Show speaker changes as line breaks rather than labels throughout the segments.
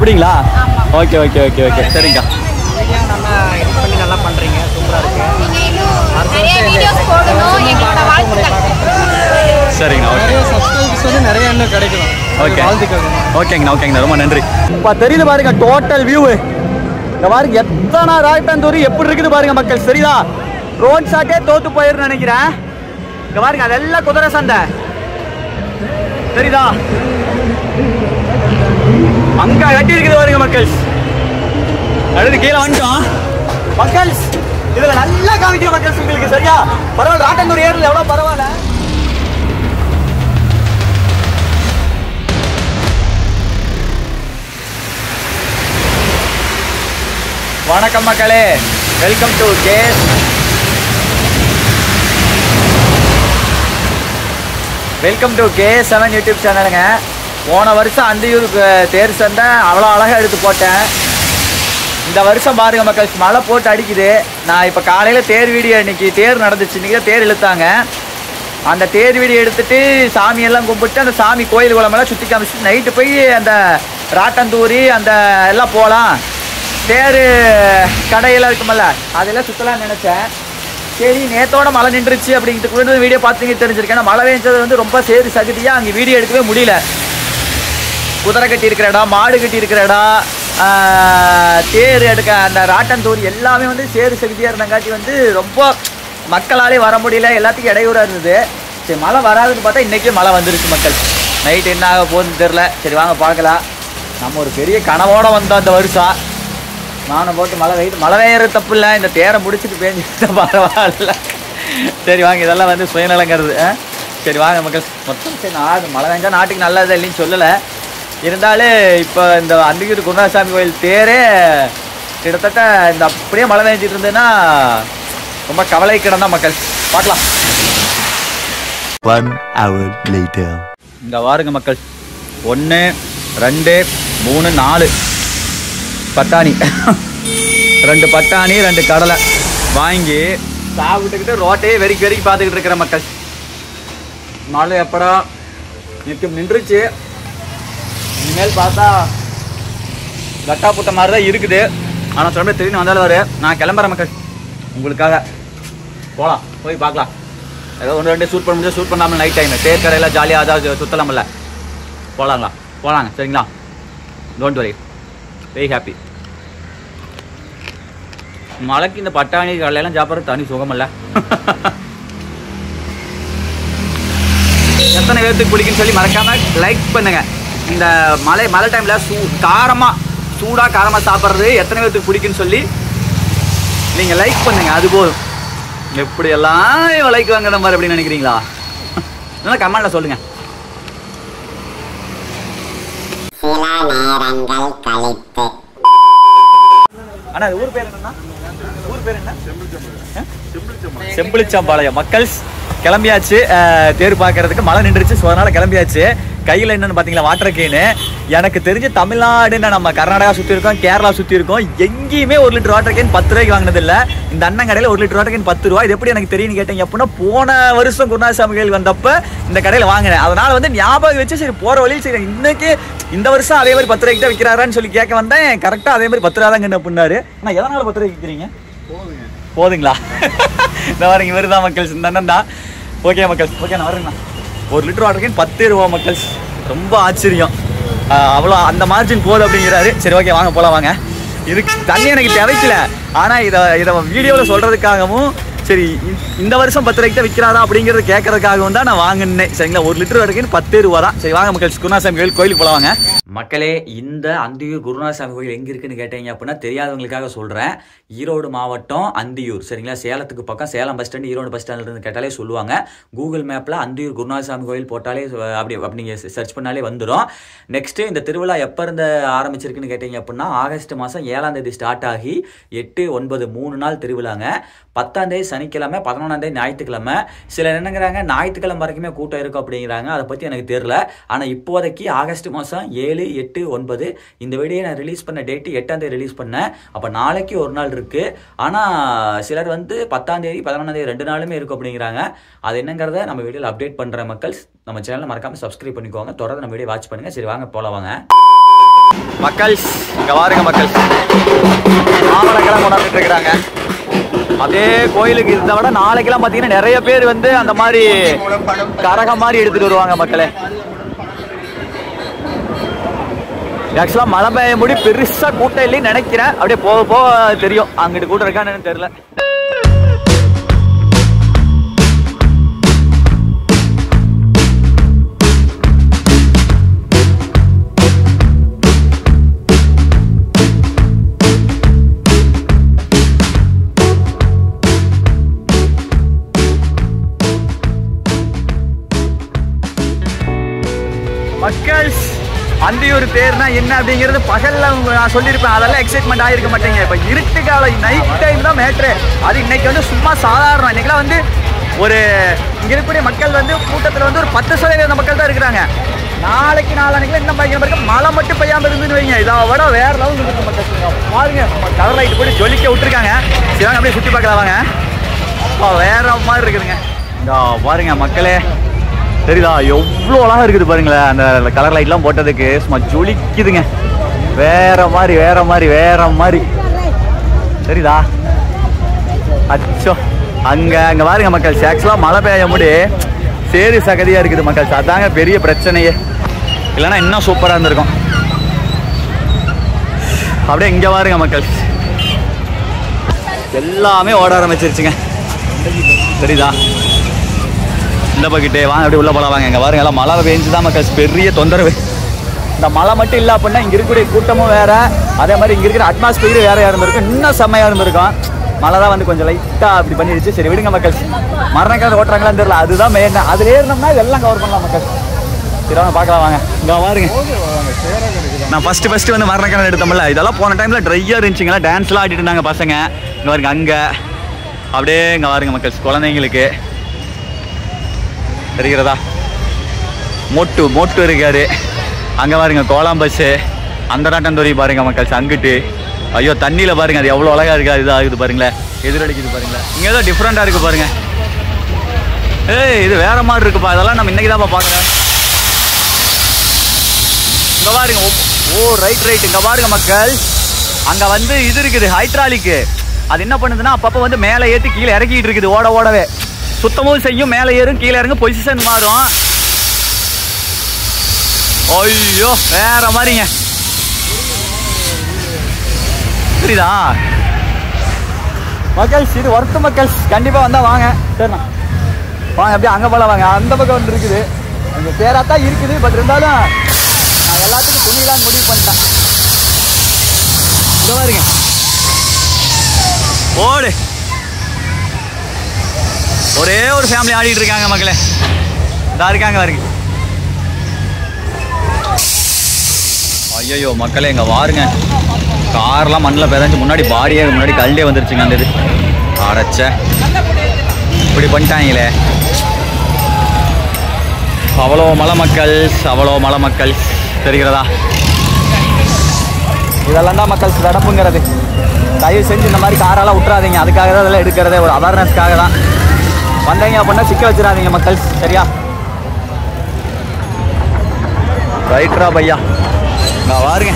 அப்படிங்களா? Okay okay okay okay சரிங்கக்கா.
Video நல்லா எடிட் பண்ணி நல்லா பண்ணுறீங்க, சூப்பராக இருக்குது.
சரிங்கண்ணா. ஓகே
சப்ஸ்கிரைபர்ஸ் வந்து நிறைய இன்னும் கிடைக்கணும்.
ஓகே
வாழ்த்துக்கள்.
ஓகேங்கண்ணா ஓகேங்கண்ணா ரொம்ப நன்றி. இப்போ தெரியுது பாருங்க டோட்டல் வியூ. இந்த பாருங்க எத்தனை ராயப்பந்தூர் எப்படி இருக்குது பாருங்க மக்கள். சரிதா ரோட் ஷாட்டே தோத்து போயிருன்னு நினைக்கிறேன். இங்க பாருங்க அதெல்லாம் குதிரை சந்தை தெரியுதா, அங்க கட்டி இருக்குது பாருங்க மக்கள். அடுத்து கீழே வந்துட்டோம் மக்கள். இதுல நல்லா காமிக்கிற மக்கள் உங்களுக்கு. சரியா பரவாயில்ல, ராட்டந்தூர் ஏரியில் எவ்வளவு பரவாயில்ல. வணக்கம் மக்களே, வெல்கம் டு K7 யூடியூப் சேனலுங்க. போன வருஷம் அந்தியூர் தேர் சந்தை அவ்வளோ அழகாக எடுத்து போட்டேன். இந்த வருஷம் பாருங்க மக்கள் மழை போட்டு அடிக்குது. நான் இப்போ காலையில் தேர் வீடியோ, இன்னைக்கு தேர் நடந்துச்சு, இன்றைக்கி தான் தேர் இழுத்தாங்க. அந்த தேர் வீடியோ எடுத்துட்டு சாமியெல்லாம் கும்பிட்டு அந்த சாமி கோயில் குளமெல்லாம் சுற்றி காமிச்சிட்டு நைட்டு போய் அந்த ராட்டந்தூரி அந்த எல்லாம் போகலாம், தேர் கடையெல்லாம் இருக்குமல்ல அதெல்லாம் சுற்றலாம்னு நினச்சேன். சரி நேற்றோட மழை நின்றுச்சு அப்படிங்கிறது வீடியோ பார்த்தீங்க தெரிஞ்சிருக்கேன். மழை பெஞ்சது வந்து ரொம்ப சேரி சகதியாக அங்கே வீடியோ எடுக்கவே முடியல. குதிரை கட்டி இருக்கிற இடம், மாடு கட்டி இருக்கிற இடம், தேர் எடுக்க அந்த ராட்டந்தூரி எல்லாமே வந்து சேரு சகதியாக இருந்தங்காட்டி வந்து ரொம்ப மக்களாலே வர முடியல, எல்லாத்துக்கும் இடையூறாக இருந்தது. சரி மழை வராதுன்னு பார்த்தா இன்றைக்கே மழை வந்துருச்சு மக்கள். நைட்டு என்ன ஆக போகுதுன்னு தெரில. சரி வாங்க பார்க்கலாம். நம்ம ஒரு பெரிய கனவோடு வந்தோம் அந்த வருஷம். நானும் போட்டு மழை பெய்யறது தப்பு இல்லை, இந்த தேரை முடிச்சுட்டு பேஞ்சுட்டு பரவாயில்ல. சரி வாங்க, இதெல்லாம் வந்து சுயநலங்கிறது. சரி வாங்க மக்கள் மொத்தம். சரி மழை பெஞ்சா நாட்டுக்கு நல்லது இல்லைன்னு சொல்லலை, இருந்தாலும் இப்போ இந்த அந்தியூர் குருநாசாமி கோயில் தேரே கிட்டத்தட்ட இந்த அப்படியே மழை பெஞ்சிட்டு இருந்ததுன்னா ரொம்ப கவலைக்கிடம் தான் மக்கள். பார்க்கலாம்.
1 hour later.
இந்த வாருங்க மக்கள், 1 2 3 4 பட்டாணி, 2 பட்டாணி 2 கடலை வாங்கி சாப்பிட்டுக்கிட்டு ரோட்டையே வெறிக்கி பார்த்துக்கிட்டு இருக்கிற மக்கள். மழை எப்படா நின்றுச்சு. இனிமேல் பார்த்தா கட்டா புட்ட மாதிரி தான் இருக்குது. ஆனால் சொல்ல தெரியும் வந்தாலும் வரு. நான் கிளம்புறேன் மக்கள், உங்களுக்காக போகலாம், போய் பார்க்கலாம். ஏதோ 1 2 ஷூட் பண்ண முடியாது, ஷூட் பண்ணாமல் நைட் டைம் தேர் கடையில் ஜாலியாக அதாவது சுற்றலாமில்ல. போகலாங்க சரிங்களா. Don't worry, very happy. மழைக்கு இந்த பட்டாணி கடலையெல்லாம் சாப்பிட்றது தனி சுகமல்ல. எத்தனை பேர்த்துக்கு பிடிக்குன்னு சொல்லி மறக்காமல் லைக் பண்ணுங்க. இந்த மழை டைமில் காரமாக சாப்பிட்றது எத்தனை பேர்த்துக்கு பிடிக்குன்னு சொல்லி நீங்கள் லைக் பண்ணுங்க. அது போதும். எப்படியெல்லாம் லைக் வாங்குற மாதிரி அப்படின்னு நினைக்கிறீங்களா? நல்லா கமெண்ட்ல சொல்லுங்க. அண்ணா ஊர் பேர் என்னன்னா? ஊர் பேர் என்ன? செம்பிளிச்சம்பாளையம். மக்கள் கிளம்பியாச்சு தேர் பார்க்கறதுக்கு. மழை நின்றுச்சு, ஸோ அதனால கிளம்பியாச்சு. கையில் என்னன்னு பார்த்தீங்களா வாட்டர் கேனு. எனக்கு தெரிஞ்சு தமிழ்நாடுன்னு நம்ம கர்நாடகா சுற்றி இருக்கோம், கேரளா சுற்றி இருக்கோம், எங்கேயுமே 1 லிட்டர் வாட்டர் கேன் 10 ரூபாய்க்கு வாங்கினதில்லை. இந்த அண்ணன் கடையில் 1 லிட்டர் வாட்டர் கேன் 10 ரூபா. இது எப்படி எனக்கு தெரியும்னு கேட்டீங்க அப்படின்னா, போன வருஷம் குருநாசாமி கோயில் வந்தப்போ இந்த கடையில் வாங்கினேன். அதனால வந்து ஞாபகம் வச்சு சரி போகிற வழியில் சரி இன்னைக்கு இந்த வருஷம் அதே மாதிரி 10 ரூபாய்க்கு தான் விற்கிறாரான்னு சொல்லி கேட்க வந்தேன். கரெக்டாக அதே மாதிரி 10 ரூபா தான் அப்படின்னாரு. ஆனால் எதனால 10 ரூபாய்க்கு விற்கிறீங்க? போதுங்களா? இந்த மாதிரி இவர் தான் மக்கள், இந்த அண்ணன் தான். ஓகே மக்கள், ஓகே நான் வரேங்கண்ணா. 1 லிட்டர் வாட்டர் கேன் 10 ரூபா மக்கள். ரொம்ப ஆச்சரியம். அவ்வளோ அந்த மார்ஜின் போகுது அப்படிங்கிறாரு. சரி ஓகே வாங்க போகலாம் வாங்க. இதுக்கு தண்ணி எனக்கு தேவைக்கல, ஆனால் இதை வீடியோவில் சொல்கிறதுக்காகவும் சரி இந்த வருஷம் 10 ரூபாய்க்கு தான் விற்கிறாரா அப்படிங்கிறத கேட்கறதுக்காகவும் தான் நான் வாங்கினேன். சரிங்களா, 1 லிட்டர் வரைக்கும் 10 ரூபா தான். சரி வாங்க மக்கள், குருநாசாமி கோயிலுக்கு போகலாம் வாங்க. மக்களே, இந்த அந்தியூர் குருநாசாமி கோயில் எங்கே இருக்குன்னு கேட்டீங்க அப்படின்னா தெரியாதவங்களுக்காக சொல்கிறேன். ஈரோடு மாவட்டம் அந்தியூர். சரிங்களா, சேலத்துக்கு பக்கம் Salem bus stand, Erode bus ஸ்டாண்ட்லேருந்து கேட்டாலே சொல்லுவாங்க. கூகுள் மேப்பில் அந்தியூர் குருநாசாமி கோயில் போட்டாலே அப்படி நீங்கள் சர்ச் பண்ணாலே வந்துடும். நெக்ஸ்ட்டு இந்த திருவிழா எப்போ இருந்து ஆரம்பிச்சிருக்குன்னு கேட்டீங்க அப்படின்னா ஆகஸ்ட் மாதம் 7ஆம் தேதி ஸ்டார்ட் ஆகி 8, 9 3 நாள் திருவிழாங்க. 10ஆம் தேதி சனிக்கிழமை, 11ஆம் தேதி ஞாயிற்றுக்கிழமை. சிலர் என்னங்கிறாங்க ஞாயிற்றுக்கிழமை வரைக்குமே கூட்டம் இருக்கும் அப்படிங்கிறாங்க. அதை பற்றி எனக்கு தெரியல. ஆனால் இப்போதைக்கு ஆகஸ்ட் மாதம் 7, 8, 9 இந்த வீடியோ நான் ரிலீஸ் பண்ண டேட்டு 8ஆம் தேதி ரிலீஸ் பண்ணேன். அப்போ நாளைக்கு ஒரு நாள் இருக்குது. ஆனால் சிலர் வந்து 10ஆம் தேதி 11ஆம் தேதி 2 நாளுமே இருக்கும் அப்படிங்கிறாங்க. அது என்னங்கிறத நம்ம வீடியோவில் அப்டேட் பண்ணுற மக்கள் நம்ம சேனலை மறக்காமல் சப்ஸ்கிரைப் பண்ணிக்கோங்க. தொடர்ந்து நம்ம வீடியோ வாட்ச் பண்ணுங்கள். சரி வாங்க போகலாம் வாங்க. மக்கள் இங்க பாருங்க மக்கள், மாமலக்கெல்லாம் கொண்டாந்துட்டு இருக்கிறாங்க. அதே கோயிலுக்கு இதை விட நாளைக்கெல்லாம் பாத்தீங்கன்னா நிறைய பேர் வந்து அந்த மாதிரி கரகம் மாதிரி எடுத்துட்டு வருவாங்க மக்களே. ஆக்சுவலா மழை பெய்ய முடி பெருசா கூட்டம் இல்லைன்னு நினைக்கிறேன். அப்படியே போக போக தெரியும் அங்கிட்டு கூட்டம் இருக்கான்னு தெரியல. மக்கள் அந்தியூர் தேர்னா என்ன அப்படிங்கிறது பகல்ல நான் சொல்லியிருப்பேன், அதெல்லாம் எக்ஸைட்மெண்ட் ஆகிருக்க மாட்டேங்க. இப்போ இருட்டு காலம் நைட் டைம் தான் மேட்ரு. அது இன்னைக்கு வந்து சும்மா சாதாரணம். இன்னைக்கெல்லாம் வந்து ஒரு இங்க இருக்கக்கூடிய மக்கள் வந்து கூட்டத்தில் வந்து ஒரு 10% மக்கள் தான் இருக்கிறாங்க. நாளைக்கு நாளானிக்கெல்லாம் இன்னும் பயங்கர இருக்கு. மழை மட்டும் பெய்யாமல் இருந்துன்னு வைங்க, இதை விட வேற லெவல் இருக்கு மக்கள். பாருங்க கலர் லைட் போட்டு ஜொலிக்க விட்டுருக்காங்க. சரி அப்படியே சுற்றி பார்க்கலாம் வாங்க. வேற மாதிரி இருக்குதுங்க. பாருங்க மக்களே, தெரியுதா எவ்வளோ அழகா இருக்குது பாருங்களேன். அந்த கலர் லைட்லாம் போட்டதுக்கு சும்மா ஜொலிக்குதுங்க. வேற மாதிரி வேற மாதிரி வேற மாதிரி தெரியுதா? அச்சோ அங்க பாருங்க மக்கள், ஆக்சுவலாக மழை பெய்ய முடி சேரி சகதியா இருக்குது மக்கள். அதாங்க பெரிய பிரச்சனையே, இல்லைன்னா இன்னும் சூப்பராக இருந்திருக்கும். அப்படியே இங்க பாருங்க மக்கள், எல்லாமே ஓட ஆரம்பிச்சிருச்சுங்க. தெரியுதா? இந்த பக்கிட்டே வாங்க அப்படியே உள்ள போலாம் வாங்க. இங்கே பாருங்க எல்லாம் மழை பெஞ்சுதான் மக்கள் பெரிய தொந்தரவு. இந்த மழை மட்டும் இல்லை அப்படின்னா இங்கே இருக்கக்கூடிய கூட்டமும் வேற, அதே மாதிரி இங்கே இருக்கிற அட்மாஸ்பியர் வேறையாக இருந்திருக்கும், இன்னும் செம்மையாக இருந்திருக்கும். மழை தான் வந்து கொஞ்சம் லைட்டாக அப்படி பண்ணிடுச்சு. சரி விடுங்க மக்கள், மரணக்கார ஓட்டுறாங்களான்னு தெரியல, அதுதான் மெயின். அதில் ஏறினோம்னா இதெல்லாம் கவர் பண்ணலாம் மக்கள். சரி வாங்க பார்க்கலாம் வாங்க. இங்கே பாருங்க, நான் ஃபஸ்ட்டு வந்து மரணக்காரன் எடுத்தோம்ல, இதெல்லாம் போன டைமில் ட்ரையாக இருந்துச்சுங்களா, டான்ஸ்லாம் ஆடிட்டு இருந்தாங்க பசங்க. இங்கே பாருங்க அங்கே அப்படியே இங்கே பாருங்க மக்கள், குழந்தைங்களுக்கு தெரிகிறதா மோட்டு இருக்காரு. அங்கே பாருங்க கோலாம்பஸ்ஸு, அந்த நாட்டந்தொரி பாருங்க மக்கள் அங்கிட்டு. ஐயோ தண்ணியில் பாருங்க, அது எவ்வளோ அழகாக இருக்கா, இது ஆகுது பாருங்களேன், எதிரடிக்குது பாருங்களேன். இங்கே ஏதோ டிஃப்ரெண்ட்டாக இருக்குது பாருங்க. ஏய் இது வேற மாதிரி இருக்குப்பா, இதெல்லாம் நம்ம இன்னைக்கு தான்ப்பா பார்க்குறேன். இங்கே பாருங்க, ஓ ரைட் இங்கே பாருங்க மக்கள், அங்கே வந்து இது இருக்குது ஹைட்ராலிக்கு. அது என்ன பண்ணுதுன்னா அப்பப்போ வந்து மேலே ஏற்றி கீழே இறக்கிட்டு இருக்குது, ஓடவே சுத்தமும் செய்யும், மேலே ஏறும் கீழே இறங்கும், பொசிஷன் மாறும். ஐயோ வேற மாதிரிங்க, புரியுதா மக்கள்? இது ஒர்த்து மக்கள், கண்டிப்பா வந்தா வாங்க. சரிண்ணா வாங்க, அப்படியே அங்கே போல வாங்க. அந்த பக்கம் வந்து இருக்குது, அங்கே பேராத்தான் இருக்குது, பட் இருந்தாலும் நான் எல்லாத்துக்கும் துணியெல்லாம் முடிவு பண்ணிட்டேன். இந்த பாருங்க ஓடு, ஒரே ஒரு ஃபேமிலி ஆடிட்டு இருக்காங்க மக்களே. இதா இருக்காங்க பாருங்க. ஐயோ மக்களே இங்கே பாருங்க, கார்லாம் மண்ணில் பிதஞ்சு முன்னாடி பாடியே முன்னாடி கல்லே வந்துருச்சுங்க. அந்த இது அடைச்ச இப்படி பண்ணிட்டாங்களே. அவ்வளோ மலை மக்கள் தெரிகிறதா? இதெல்லாம் தான் மக்கள் நடப்புங்கிறது. தயவு செஞ்சு இந்த மாதிரி காரெல்லாம் விட்டுறாதீங்க. அதுக்காக தான் இதெல்லாம் எடுக்கிறதே, ஒரு அவேர்னஸ்க்காக தான். வந்தீங்க அப்படின்னா சிக்க வச்சிடாதீங்க மக்கள், சரியா? ரைட்ரா பையா. நான் பாருங்க,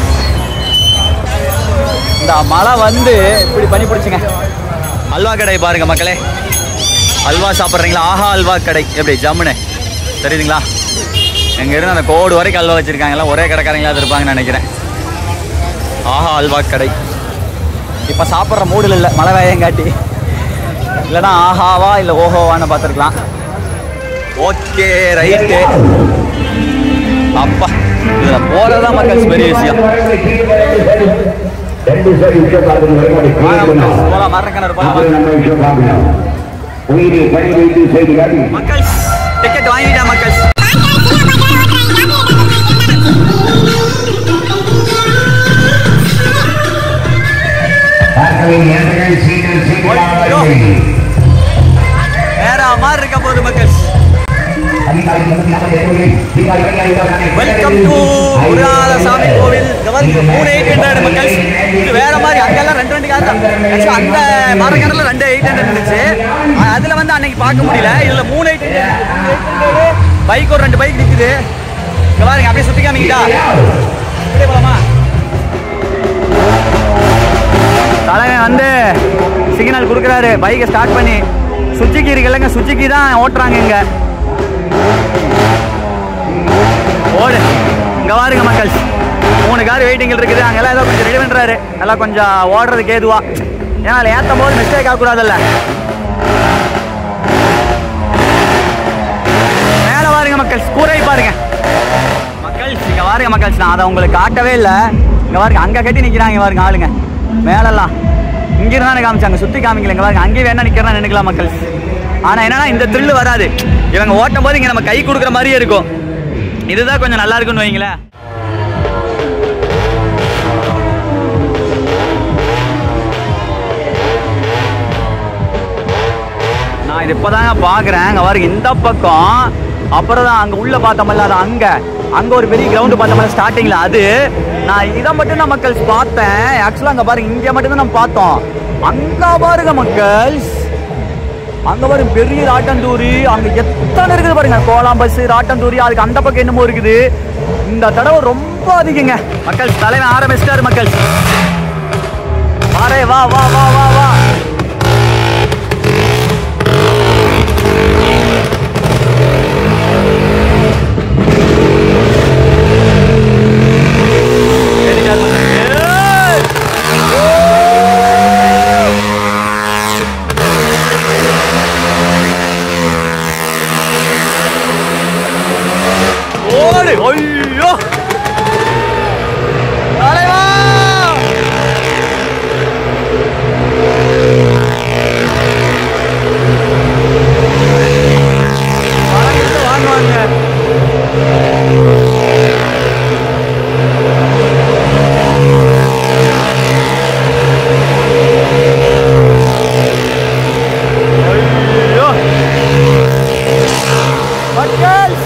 இந்த மழை வந்து இப்படி பண்ணி பிடிச்சிங்க. அல்வா கடை பாருங்க மக்களே, அல்வா சாப்பிட்றீங்களா? ஆஹா அல்வா கடை எப்படி ஜம்முன்னு தெரியுதுங்களா? எங்கேருந்து அந்த கோடு வரைக்கும் அல்வா வச்சுருக்காங்களா, ஒரே கடைக்காரங்களா இருப்பாங்கன்னு நினைக்கிறேன். ஆஹா அல்வா கடை. இப்போ சாப்பிட்ற மூடில் இல்லை, மழை வேயங்காட்டி. இல்லைனா ஆஹாவா இல்லை ஓஹோவான்னு பார்த்துருக்கலாம். Okay right. அப்பா இதில் போகிறதா மக்கள் பெரிய விஷயம். போகலாம் மரணக்கிணறு போகலாம் மக்கள். டிக்கெட் வாங்கிட்டா மக்கள். வேற மாதிரி இருக்க போகுது மக்கள். வெல்கம் டு முருகானசாமி கோவில். 3800 மக்கள். இது வேற மாதிரி, அங்கெல்லாம் 2 கார் தான். அந்த மரக்கடல 2800 இருந்துச்சு. அதுல வந்து அன்னைக்கு பார்க்க முடியல. இதுல 3800 பைக், ஒரு 2 பைக் நிக்குது. இங்க பாருங்க, அப்படியே சுத்தி காமிக்கிட்டா. இப்படியே போலாமா? தலைவன் வந்து சிக்னல் கொடுக்குறாரு பைக்கை ஸ்டார்ட் பண்ணி. சுஜுக்கி இருக்குல்லங்க, சுஜுக்கி தான் ஓட்டுறாங்க இங்க. ஓடு இங்க பாருங்க மக்கள், 3 கார் வெயிட்டிங் இருக்குது. அங்கெல்லாம் ஏதோ கொஞ்சம் ரெடி பண்றாரு, எல்லாம் கொஞ்சம் ஓடுறதுக்கு ஏதுவா. ஏன்னா அதில் ஏற்றும் போது மிஸ்டேக் ஆகக்கூடாதுல்ல. மேலே பாருங்க மக்கள், கூரை பாருங்க மக்கள். இங்க பாருங்க மக்கள், நான் அதை உங்களுக்கு காட்டவே இல்லை. இங்க பாருங்க அங்க கட்டி நிக்கிறாங்க பாருங்க ஆளுங்க மேலெல்லாம். இங்க இருந்தானே காமிச்சாங்க, சுத்தி காமிக்கல. இங்க பாருங்க அங்கேயே வேணா நிக்கிறேன் நினைக்கலாம் மக்கள். ஆனா என்னன்னா இந்த த்ரில்லு வராது. இவங்க ஓட்டும் போது இங்க நம்ம கை கொடுக்குற மாதிரியே இருக்கும். இதுதான் கொஞ்சம் நல்லா இருக்குன்னு வைங்களேன். நான் இது இப்பதாங்க பாக்குறேன். அங்க பாருங்க இந்த பக்கம், அப்புறம் தான் அங்க உள்ள பார்த்தோம்ல, அது அங்க ஒரு பெரிய கிரவுண்டு பார்த்தோம்ல ஸ்டார்டிங்ல. அது நான் இதை மட்டும் தான் மக்கள் பார்த்தேன். ஆக்சுவலா அங்க பாருங்க, இங்க மட்டும் தான் நம்ம பார்த்தோம். அங்க பாருங்க மக்கள், அங்க பாருங்க பெரிய ராட்டந்தூரி. அங்க எத்தனை இருக்குது பாருங்க, கோலாம்பஸ், ராட்டந்தூரி. அதுக்கு அந்த பக்கம் என்னமோ இருக்குது. இந்த தடவை ரொம்ப அதிகங்க மக்கள். தலைவன் ஆரம்பிச்சிட்டாரு மக்கள். வாரே வா வா வா வா வா. ஐயோ தலைவா, வாங்குவாங்க. ஐயோ மக்கள்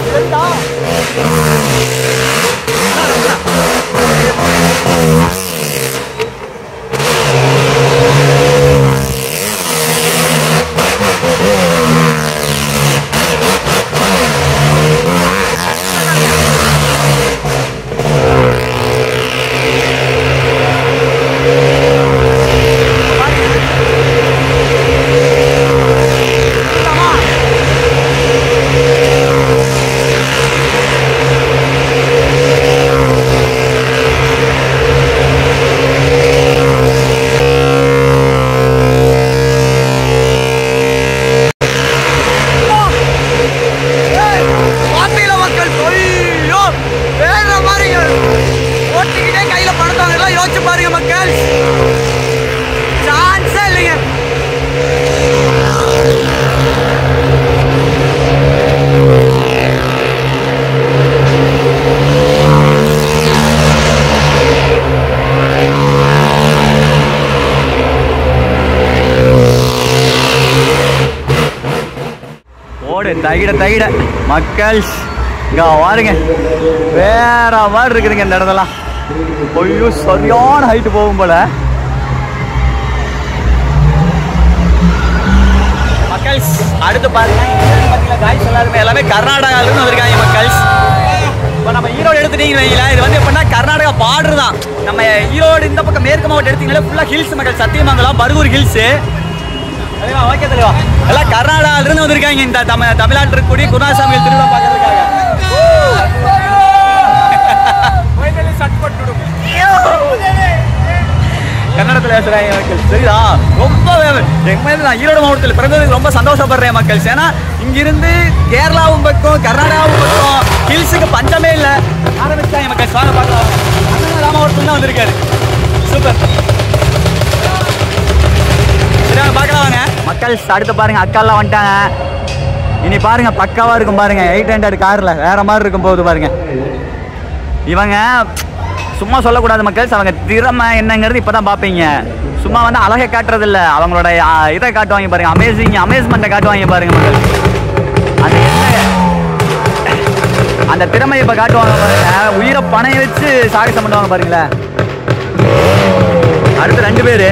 தகிட மக்கள். இங்க பாருங்க வேற மாதிரி இருக்குதுங்க இந்த இடத்தெல்லாம். ஐயோ சரியான ஹைட்டு போகும் போல மக்கள். அடுத்து பாருங்க காய்ஸ் எல்லாருமே எல்லாமே கர்நாடகால இருந்து வந்திருக்காங்க மக்கள். இப்போ நம்ம ஈரோடு எடுத்துட்டீங்கன்னு வைங்களேன், இது வந்து எப்படின்னா கர்நாடகா பார்டர் தான். நம்ம ஈரோடு இந்த பக்கம் மேற்கு மாவட்டம் எடுத்தீங்கன்னா ஃபுல்லாக ஹில்ஸ் மக்கள். சத்தியமங்கலம், பர்கூர் ஹில்ஸு. ஓகே தலைவா, எல்லாம் கர்நாடகால இருந்து வந்திருக்காங்க இந்த தமிழ்நாட்டில் இருக்கக்கூடிய குருநாசாமி திருவிழா பார்க்கறதுக்காக. கன்னடத்தில் பேசுறாங்க மக்கள். சரிதா, ரொம்ப நான் ஈரோடு மாவட்டத்தில் பிறந்ததுக்கு ரொம்ப சந்தோஷப்படுறேன் மக்கள். ஏன்னா இங்கிருந்து கேரளாவும் பக்கம் கர்நாடகாவும் பக்கம் ஹில்ஸுக்கு பஞ்சமே இல்லை. ஆரம்பிச்சாங்க மக்கள். வாங்க பார்க்கலாம். ராமாவட்டத்தில் தான் வந்திருக்காரு. சூப்பர். பார்க்கலாங்க மக்கள். அடுத்து பாருங்க அக்காலாம் வந்துட்டாங்க. இனி பாருங்க பக்காவா இருக்கும் பாருங்க. 800 கார்ல வேற மாதிரி இருக்கும் போகுது பாருங்க. இவங்க சும்மா சொல்லக்கூடாது மக்கள், அவங்க திறமை என்னங்கிறது இப்பதான் பார்ப்பீங்க. சும்மா வந்து அழகை காட்டுறது இல்லை, அவங்களோட இதை காட்டுவாங்க பாருங்க. அமேஸ்மெண்ட்டை காட்டுவாங்க பாருங்க மக்கள். அந்த திறமையை இப்ப காட்டுவாங்க பாருங்க. உயிரை பணைய வச்சு சாகசம் பண்ணுவாங்க பாருங்களேன். அடுத்து 2 பேரு.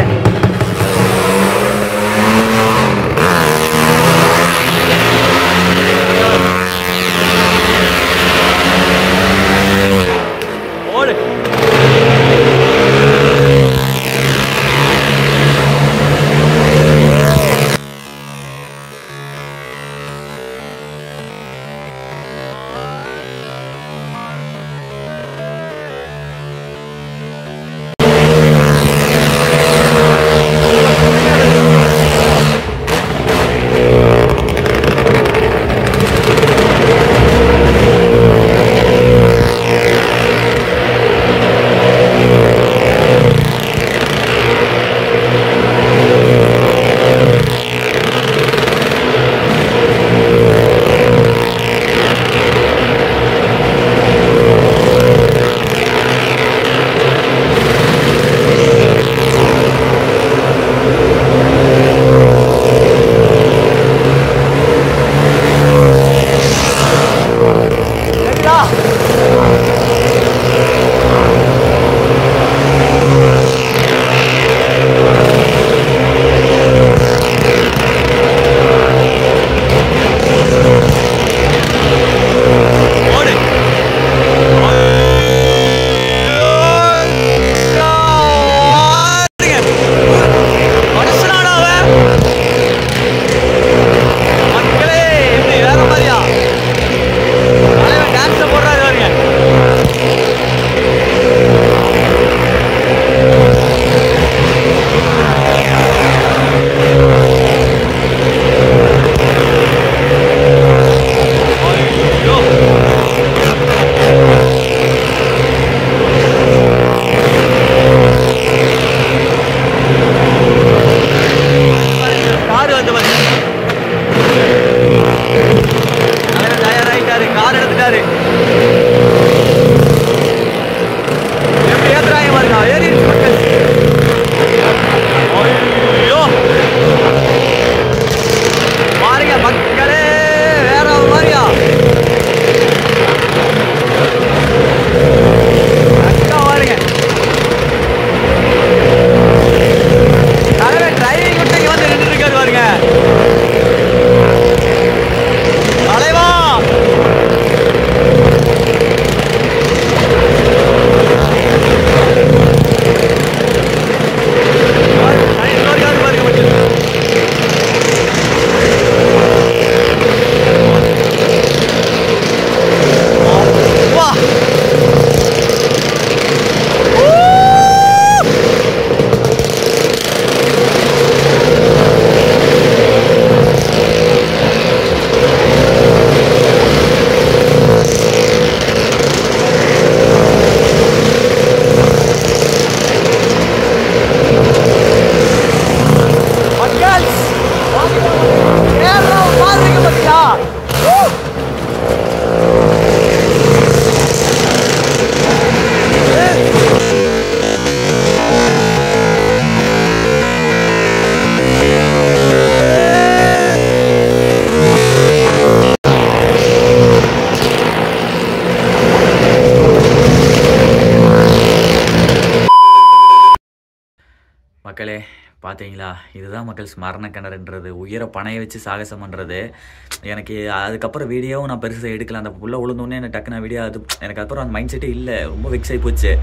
மக்களே பார்த்தீங்களா, இதுதான் மக்கள் மரண கிணறுன்றது, உயிரை பணைய வச்சு சாகசம் பண்ணுறது. எனக்கு அதுக்கப்புறம் வீடியோவும் நான் பெருசாக எடுக்கல. அந்த புள்ள உளுந்தோடனே எனக்கு டக்குன்னு வீடியோ அது எனக்கு அப்புறம் அந்த மைண்ட் செட்டே இல்லை, ரொம்ப வெக்ஸ் ஆகி போச்சு.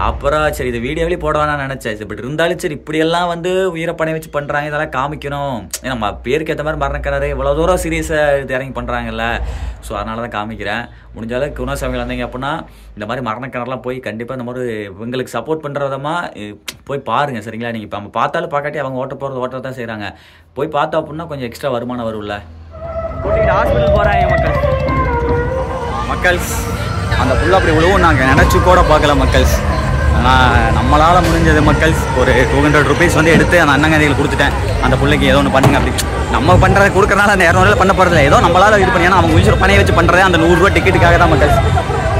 அப்புறம் சரி இது வீடியோவிலே போட வேணாம்னு நினச்சேன். பட் இருந்தாலும் சரி இப்படியெல்லாம் வந்து உயிரை பணைய வச்சு பண்ணுறாங்க, இதெல்லாம் காமிக்கணும். ஏன்னா பேருக்கு ஏற்ற மாதிரி மரண கிணறு இவ்வளோ தூரம் சீரியஸாக இது இறங்கி பண்ணுறாங்கல்ல, ஸோ அதனால தான் காமிக்கிறேன். முடிஞ்ச அளவுக்கு குணசாமிகள் வந்தீங்க அப்படின்னா இந்த மாதிரி மரண கிணறுலாம் போய் கண்டிப்பாக இந்த மாதிரி இவங்களுக்கு சப்போர்ட் பண்ணுற விதமாக போய் பாருங்கள், சரிங்களா? நீங்கள் இப்போ நம்ம பார்த்தாலும் பார்க்காட்டி அவங்க ஓட்ட போகிறது ஓட்ட தான் செய்கிறாங்க. போய் பார்த்தோம் அப்படின்னா கொஞ்சம் எக்ஸ்ட்ரா வருமானம் வரும்ல. கூட்டிகிட்டு ஹாஸ்பிட்டல் போகிறாங்க மக்கள்ஸ். அந்த புள்ள அப்படி உழவும் நாங்கள் நினச்சி கூட பார்க்கல மக்கள்ஸ். நம்மளால் முடிஞ்சது மக்கள்ஸ் ஒரு 200 rupees வந்து எடுத்து அந்த அண்ணங்காதிகள் கொடுத்துட்டேன். அந்த பிள்ளைக்கு ஏதோ ஒன்று பண்ணுங்க அப்படி. நம்ம பண்ணுறதை கொடுக்குறனால அந்த 200 பண்ண போகிறதில்ல, ஏதோ நம்மளால் இது பண்ணி. ஏன்னா அவங்க உயிர் பணையை வச்சு பண்ணுறதே அந்த 100 ரூபா டிக்கெட்டுக்காக தான் மக்கள்ஸ்.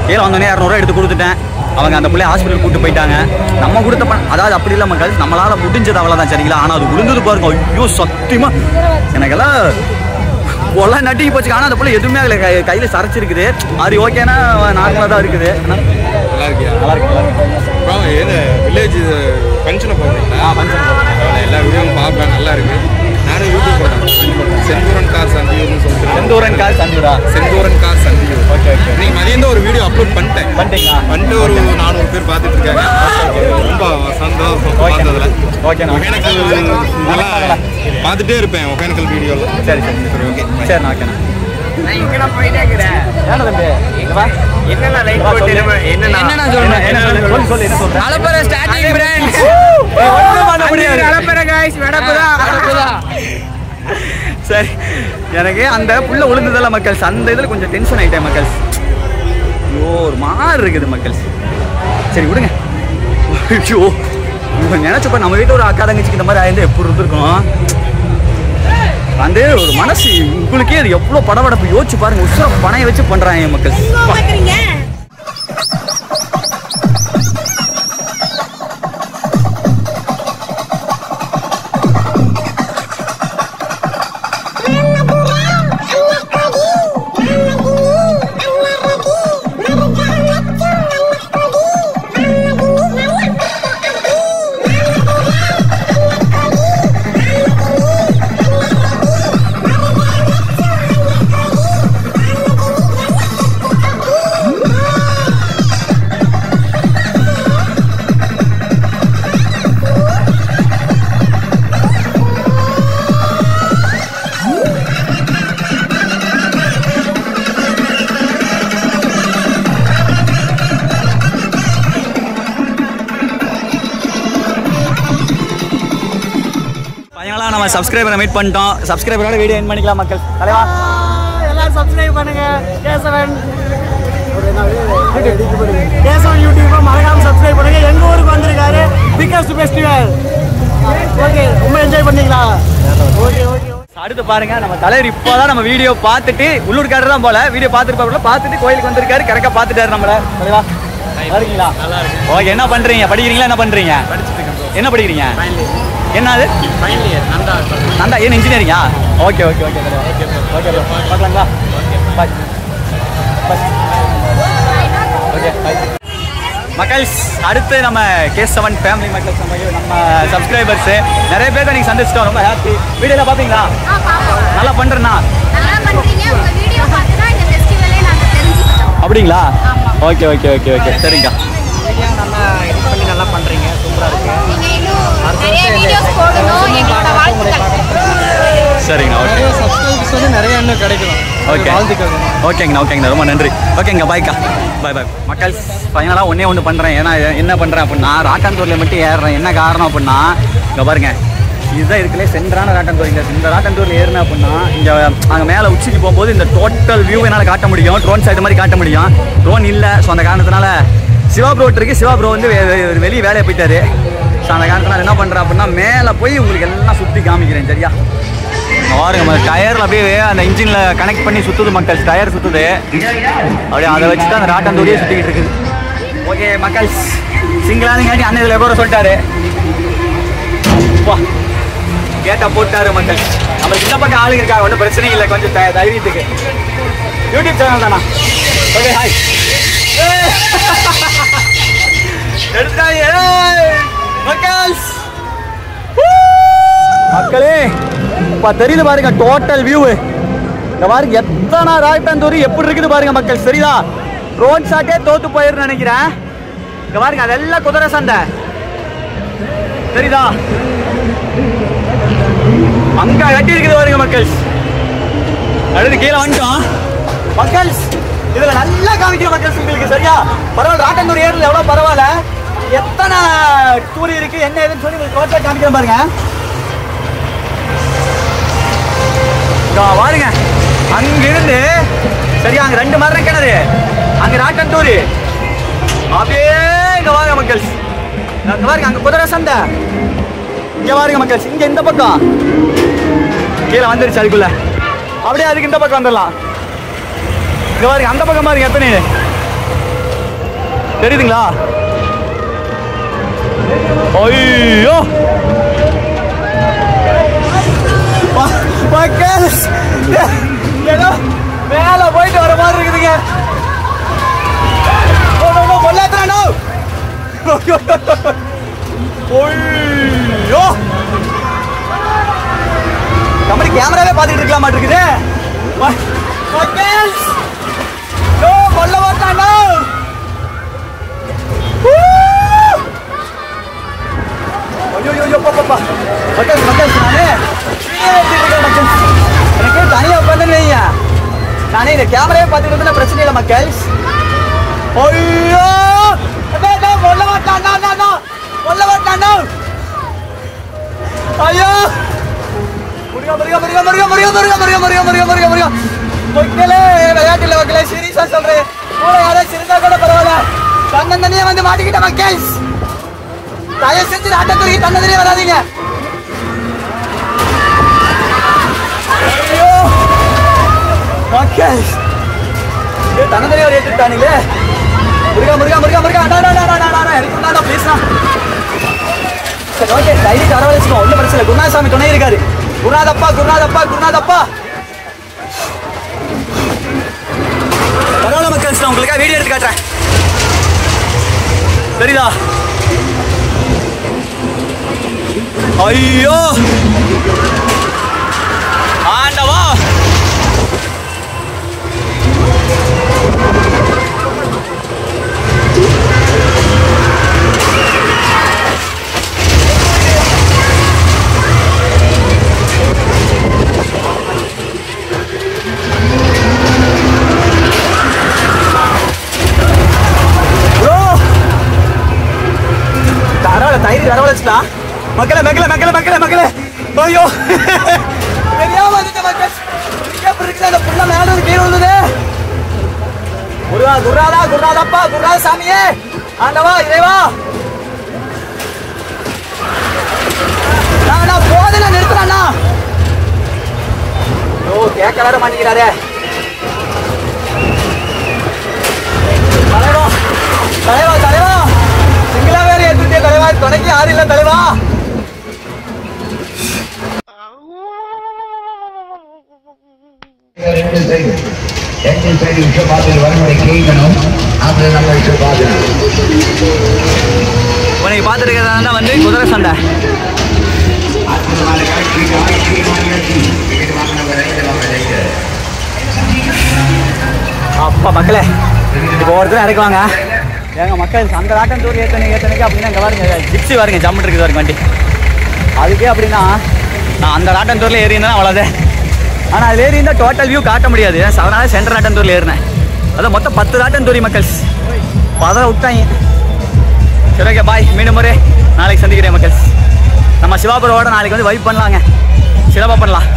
கீழே வந்தோடனே 200 எடுத்து கொடுத்துட்டேன். அவங்க அந்த பிள்ளைய ஹாஸ்பிட்டல் கூப்பிட்டு போயிட்டாங்க. நம்ம கொடுத்த அதாவது அப்படி இல்லை மக்கள், நம்மளால் முடிஞ்சது அவ்வளோதான், சரிங்களா? ஆனால் அது விழுந்தது பாருங்க, ஐயோ சத்தியமாக எனக்கெல்லாம் பொல்லாம் நட்டிக்கு போச்சு. ஆனால் அந்த பிள்ளை எதுவுமே அதில் கையில் சரைச்சிருக்குது. அது ஓகேனா நார்மலாக தான் இருக்குது.
நல்லா இருக்கியா? நல்லா இருக்கு. அப்புறம் ஏன்னு வில்லேஜ் ஃபங்க்ஷனை பார்க்குறீங்களா? ஃபங்க்ஷன் எல்லா வீடியோவும் பார்ப்பேன், நல்லா இருக்கு. நானும் யூடியூப் போட்டேன், செந்தூரன் கார் சந்தியூர்னு சொல்லிட்டு.
செந்தூரன் கார் சந்தியூரா? செந்தூரன் கார் சந்தியூர்.
Okay okay. நீங்கள் மதியம் ஒரு வீடியோ அப்லோட் பண்ணிட்டு ஒரு 400 பேர் பார்த்துட்டு இருக்காங்க. ரொம்ப சந்தோஷம் பார்த்ததில். ஓகே, ஒகேனக்கல் நல்லா பார்த்துட்டே இருப்பேன் ஒகேனக்கல் வீடியோவில்.
சரி சரி சரி ஓகே சரி ஓகேண்ணா.
நான் இங்கே நான் போயிட்டே இருக்கிறேன்.
ஏன்னா தம்பி
என்னென்ன லைக் போட்டு என்னென்ன
சொல்லுங்க சொல்லு என்ன சொல்றேன்.
அலப்பற ஸ்டார்டிங் பிராண்ட்
பண்ண முடியாது.
அலப்பற गाइस வெடப்புதா.
சரி எனக்கு அந்த புள்ள விழுந்ததெல்லாம் மக்கள்ஸ், அந்த இதில் கொஞ்சம் டென்ஷன் ஆகிட்டேன் மக்கள்ஸ். ஐயோ ஒரு மாதிரி இருக்குது மக்கள்ஸ். சரி விடுங்க. ஐயோ நினச்சப்ப நம்ம வீட்டில் ஒரு அக்கா தங்கச்சிக்கு இந்த மாதிரி ஆயிருந்தா எப்படி இருந்திருக்கும். அந்த ஒரு மனசு உங்களுக்கே அது எவ்வளோ படபடப்பு யோசிச்சு பாருங்க. உசுர பணையை வச்சு பண்ணுறாங்க மக்கள்ஸ். சப்ஸ்கிரைபரை மீட் பண்ணிட்டோம். சப்ஸ்கிரைபரோட வீடியோ எண்ட் பண்ணிக்கலாம் மக்கள். தலைவா
எல்லாரும் சப்ஸ்கிரைப் பண்ணுங்க. கேசவன் யூடியூப் மறக்காம சப்ஸ்கிரைப் பண்ணுங்க. எங்க ஊருக்கு வந்திருக்காரு பிகஸ்ட் ஃபெஸ்டிவல். ஓகே, ரொம்ப என்ஜாய் பண்ணீங்களா? Okay okay.
அடுத்து பாருங்க, நம்ம தலைவர் இப்போதான் நம்ம வீடியோ பார்த்துட்டு உள்ளூர்காரர் தான் போல வீடியோ பார்த்துட்டு கோயிலுக்கு வந்திருக்காரு. கரெக்டாக பார்த்துட்டாரு நம்மள. தலைவா இருக்கீங்களா? நல்லா இருக்கு. ஓகே, என்ன பண்றீங்க? படிக்கிறீங்களா? என்ன பண்றீங்க? என்ன படிக்கிறீங்க? என்னது? நந்தா ஏன் இன்ஜினியரிங்கா? Okay okay okay okay okay பார்க்கலாங்களா? பாய் ஓகே பாய் மக்கள்ஸ். அடுத்து நம்ம K7 ஃபேமிலி மக்கள்ஸ், நம்ம சப்ஸ்கிரைபர்ஸ் நிறைய பேர் நீங்கள் சந்திச்சிட்டோம். ரொம்ப ஹாப்பி. வீடியோலாம் பார்ப்பீங்களா? நல்லா பண்ணுறேண்ணா. அப்படிங்களா? ஓகே ஓகே ஓகே ஓகே சரிங்க.
நல்லா எடிட் பண்ணி நல்லா பண்றீங்க. சூப்பரா இருக்கு.
சரிங்கண்ணா. ஓகே
சப்ஸ்கிரைபர்ஸ் வந்து நிறைய இன்னும் கிடைக்கும்.
ஓகே ஓகேங்கண்ணா. ஓகேங்கண்ணா, ரொம்ப நன்றி. ஓகேங்க, பாய்க்கா. பாய் பாய் மக்கள். ஃபைனலாக ஒன்று பண்ணுறேன். ஏன்னா என்ன பண்ணுறேன் அப்படின்னா, ராட்டாந்தூரில் மட்டும் ஏறுறேன். என்ன காரணம் அப்படின்னா, இங்கே பாருங்க, இதுதான் இருக்குல்லே சென்டரான ராட்டாந்தூர். இந்த ராட்டாந்தூரில் ஏறினேன் அப்படின்னா, இங்கே அங்கே மேலே உச்சிக்கு போகும்போது இந்த டோட்டல் வியூ என்னால் காட்ட முடியும். ட்ரோன் சைடு மாதிரி காட்ட முடியும். ட்ரோன் இல்லை. ஸோ அந்த காரணத்தினால சிவா ப்ரோ இருக்குது. சிவா ப்ரோ வந்து வெளியே வேலையை போயிட்டாரு. ஸோ அந்த காரணத்தினால என்ன பண்ணுறேன் அப்படின்னா, மேலே போய் உங்களுக்கு எல்லாம் சுற்றி காமிக்கிறேன். சரியா? பாருங்க, டயரில் அப்படியே அந்த இன்ஜினில் கனெக்ட் பண்ணி சுற்றுது மக்கள். டயர் சுற்றுது அப்படியே. அதை வச்சு தான் அந்த ராட்டாந்தூரியே சுற்றிக்கிட்டு இருக்குது. ஓகே மக்கள், சிங்கிளானங்காட்டி அண்ணன் இதில் எவ்வளோ சொல்லிட்டாரு. கேட்டா போட்டாரு மக்கள். நம்ம இந்த பக்கம் ஆளுங்க இருக்காங்க, ஒன்றும் பிரச்சனை இல்லை. கொஞ்சம் தைரியத்துக்கு யூடியூப் சேனல் தானா? ஓகே ஹாய் எடுத்துட்டாங்க மக்களே. இப்போ தெரியுது பாருங்க டோட்டல் வியூ. இந்த பாருங்க எத்தனை ராட்டாந்தூரி எப்படி இருக்குது பாருங்க மக்கள். சரிதா? ரோட் ஷாட்டே தோத்து போயிருன்னு நினைக்கிறேன். இங்க பாருங்க, அதெல்லாம் குதிரை சந்தை. சரிதா? அங்க கட்டி இருக்குது பாருங்க மக்கள். அடுத்து கீழே வந்துட்டோம் மக்கள். இதுல நல்லா காமிக்கிற மக்கள் உங்களுக்கு. சரியா? பரவாயில்ல, ராட்டாந்தூர் ஏரியில் எவ்வளவு பரவாயில்ல. எத்தனை தூரி இருக்கு என்ன ஏதுன்னு சொல்லி உங்களுக்கு டோட்டலா காமிக்கிறேன் பாருங்க. பாருங்க, அங்கிருந்து சரியா அங்க 2 மரம் கிணறு, அங்க ராட்டாந்தூரி. அப்படியே இங்க வாங்க மக்கள். பாருங்க, அங்க குதிரை சந்தை. இங்க பாருங்க மக்கள். இங்க இந்த பக்கம் கீழே வந்துருச்சு. அதுக்குள்ள அப்படியே அதுக்கு இந்த பக்கம் வந்துடலாம். இங்க பாருங்க, அந்த பக்கம் பாருங்க எத்தனை தெரியுதுங்களா? ஐயோ மேல போயிட்டு வர மாதிரி இருக்குதுங்க. கம்பெனி கேமராவே பார்த்துட்டு இருக்கலாம் மாட்டிருக்குது. கொல்ல மாட்டாண்டோ. எனக்கு தனியா உட்காந்து நானே இந்த கேமராவே பார்த்துட்டு இருந்தா பிரச்சனை இல்லை மக்கள். ஐயோ கொல்ல மாட்டாண்டா. கொல்ல மாட்டாண்டோ. ஐயோ விளையாட்டுல மக்களே, சீரியஸா சொல்றேன். கூட யாராவது சிரிந்தா கூட பரவாயில்ல. தன்னந்தனியா வந்து மாட்டிக்கிட்ட மக்கள். தயவு செஞ்சு ராட்டாந்தூரிக்கு தன்னந்தனியா வராதீங்க. ஐயோ மக்கள், தன்னந்தனியா ஏற்றுட்டானுங்களே. முருகா முருகா முருகா முருகா அடா ப்ளீஸ்ண்ணா. சரி ஓகே, தைரியத்தை வரவழைச்சுக்கோ, ஒன்றும் பிரச்சனை இல்லை. குருநாதசாமி துணை இருக்காரு. குருநாதப்பா குருநாதப்பா குருநாதப்பா. பரவாயில்ல மக்கள், நான் உங்களுக்காக வீடியோ எடுத்து காட்டுறேன். சரிதா? ஐயோ ஆண்டவா. தைரிய வரவழைச்சுட்டா மக்களே மக்களே மக்களே மக்களே மக்களே ஐயோ தெரியாம வந்துட்டு மக்கள் எப்படி இருக்குது அந்த புள்ள மேல இருந்து கீழே விழுந்தது. குருராதா குருராதாப்பா குருராத சாமியே ஆண்டவா இறைவா நான் போதில நிறுத்துறேன்னா ஓ கேட்க வேற மாட்டேங்கிறாரே. தலைவா தலைவா தலைவா சிங்களா வேற ஏத்துட்டே தலைவா துணைக்கு யாரும் இல்ல தலைவா. உனக்கு பார்த்துருக்கிறதா வந்து குதிரை சண்டை. அப்பா மக்களே இப்போ ஒருத்தர் இறக்குவாங்க எங்க மக்கள் அந்த ஆட்டம் தூர் ஏத்தனைக்கு அப்படின்னா இங்கே பாருங்க ஜிப்சி பாருங்க ஜம்முன்னு இருக்குது பாருங்க வண்டி. அதுக்கே அப்படின்னா நான் அந்த ஆட்டந்தூரில் ஏறி இருந்தேன் அவ்வளோதான். ஆனால் அதில் ஏறி இருந்தால் டோட்டல் வியூ காட்ட முடியாது. அதனால சென்ட்ரல் ஆட்டந்தூரில் ஏறினேன். அதான் மொத்தம் 10 ஆட்டந்தூரி மக்கள்ஸ் பதற விட்டாங்க. சரி ஓகே பாய். மீண்டும் நாளைக்கு சந்திக்கிறேன் மக்கள்ஸ். நம்ம சிவாபுரோட நாளைக்கு வந்து வைப் பண்ணலாங்க, சிறப்பாக பண்ணலாம்.